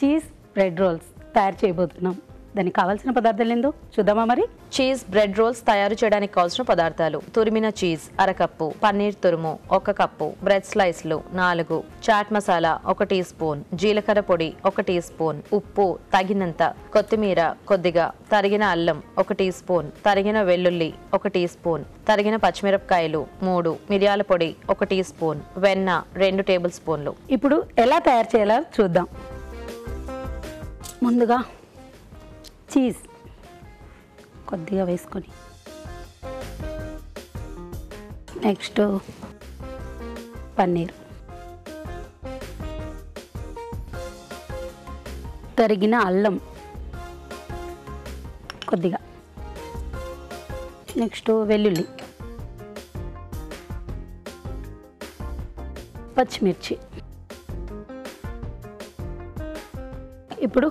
Cheese bread roles తయారు చేయబోతున్నాం. దానికి కావాల్సిన పదార్థాలు ఏందో చూద్దామా మరి. చీజ్ బ్రెడ్ రోల్స్ తయారు చేయడానికి కావాల్సిన పదార్థాలు: తురిమిన చీజ్ అరకప్పు, పన్నీర్ తురుము 1 కప్పు, బ్రెడ్ స్లైస్లు 4, చాట్ మసాలా 1 టీ స్పూన్, జీలకర్ర పొడి 1 టీ స్పూన్, ఉప్పు తగినంత, కొత్తిమీర కొద్దిగా, తరిగిన అల్లం 1 టీ స్పూన్, తరిగిన వెల్లుల్లి 1 టీ స్పూన్, తరిగిన పచ్చిమిరపకాయలు 3, మిరియాల పొడి 1 టీ స్పూన్, వెన్న 2 టేబుల్ స్పూన్లు. ఇప్పుడు ఎలా తయారు చేయాలో చూద్దాం. ముందుగా చీజ్ కొద్దిగా వేసుకొని, నెక్స్ట్ పన్నీర్, తరిగిన అల్లం కొద్దిగా, నెక్స్ట్ వెల్లుల్లి, పచ్చిమిర్చి. ఇప్పుడు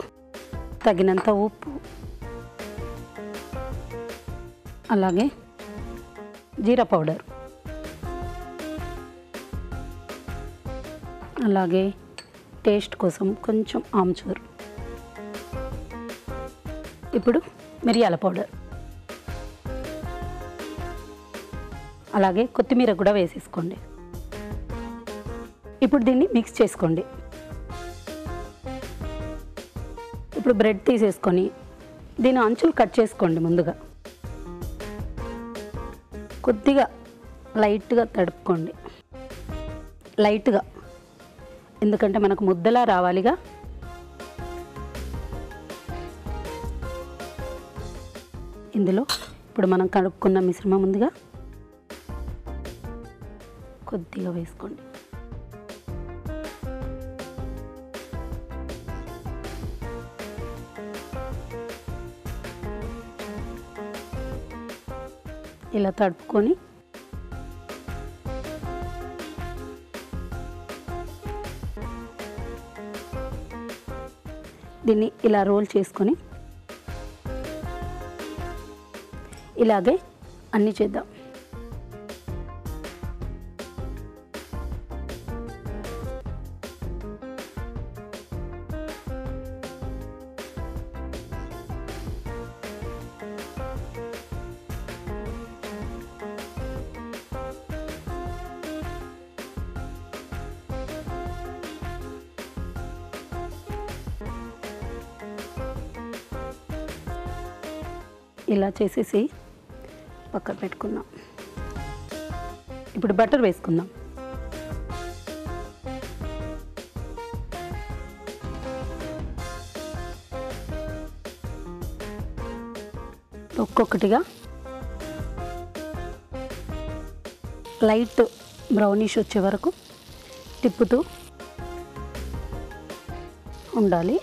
తగినంత ఉప్పు, అలాగే జీరా పౌడర్, అలాగే టేస్ట్ కోసం కొంచెం ఆమ్చూర్, ఇప్పుడు మిరియాల పౌడర్, అలాగే కొత్తిమీర కూడా వేసేసుకోండి. ఇప్పుడు దీన్ని మిక్స్ చేసుకోండి. ఇప్పుడు బ్రెడ్ తీసేసుకొని దీని అంచులు కట్ చేసుకోండి. ముందుగా కొద్దిగా లైట్గా తడుపుకోండి, లైట్గా, ఎందుకంటే మనకు ముద్దలా రావాలిగా. ఇందులో ఇప్పుడు మనం కడుక్కున్న మిశ్రమం ముందుగా కొద్దిగా వేసుకోండి. ఇలా తడుపుకొని దీన్ని ఇలా రోల్ చేసుకొని ఇలాగే అన్నీ చేద్దాం. ఇలా చేసేసి పక్కన పెట్టుకుందాం. ఇప్పుడు బటర్ వేసుకుందాం. ఒక్కొక్కటిగా లైట్ బ్రౌనిష్ వచ్చే వరకు తిప్పుతూ ఉండాలి.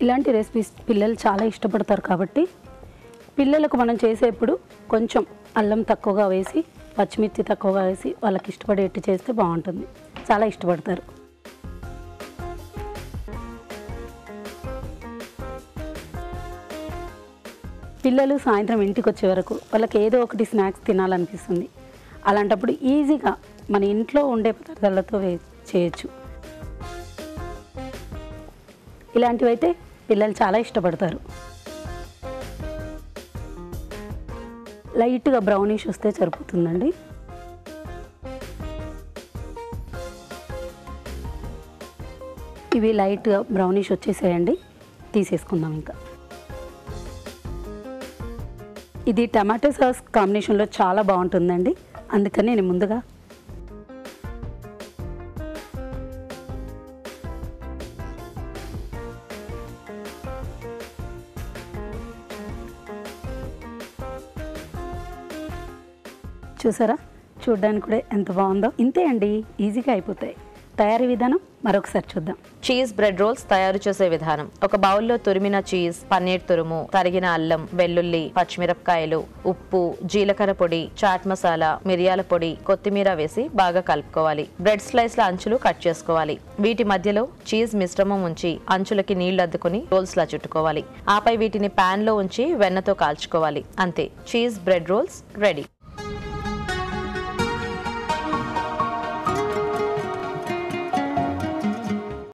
ఇలాంటి రెసిపీస్ పిల్లలు చాలా ఇష్టపడతారు కాబట్టి పిల్లలకు మనం చేసేప్పుడు కొంచెం అల్లం తక్కువగా వేసి, పచ్చిమిర్చి తక్కువగా వేసి వాళ్ళకి ఇష్టపడేట్టు చేస్తే బాగుంటుంది. చాలా ఇష్టపడతారు. పిల్లలు సాయంత్రం ఇంటికి వచ్చే వరకు వాళ్ళకి ఏదో ఒకటి స్నాక్స్ తినాలనిపిస్తుంది. అలాంటప్పుడు ఈజీగా మన ఇంట్లో ఉండే పదార్థాలతో చేయొచ్చు. ఇలాంటివైతే పిల్లలు చాలా ఇష్టపడతారు. లైట్గా బ్రౌనిష్ వస్తే సరిపోతుందండి. ఇవి లైట్గా బ్రౌనిష్ వచ్చేసేయండి, తీసేసుకుందాం. ఇంకా ఇది టమాటో సాస్ కాంబినేషన్లో చాలా బాగుంటుందండి. అందుకని నేను ముందుగా చూసారా, చూడడానికి కూడా ఎంత బాగుందో. ఇంతే అండి, ఈజీగా అయిపోతాయి. తయారీ విధానం మరొకసారి చూద్దాం. చీజ్ బ్రెడ్ రోల్స్ తయారు చేసే విధానం. ఒక బౌల్లో తురిమిన చీజ్, పన్నీర్ తురుము, తరిగిన అల్లం, వెల్లుల్లి, పచ్చిమిరపకాయలు, ఉప్పు, జీలకర్ర పొడి, చాట్ మసాలా, మిరియాల పొడి, కొత్తిమీర వేసి బాగా కలుపుకోవాలి. బ్రెడ్ స్లైస్ల అంచులు కట్ చేసుకోవాలి. వీటి మధ్యలో చీజ్ మిశ్రమం ఉంచి అంచులకి నీళ్లు అద్దుకుని రోల్స్ లా చుట్టుకోవాలి. ఆపై వీటిని పాన్ లో ఉంచి వెన్నతో కాల్చుకోవాలి. అంతే, చీజ్ బ్రెడ్ రోల్స్ రెడీ.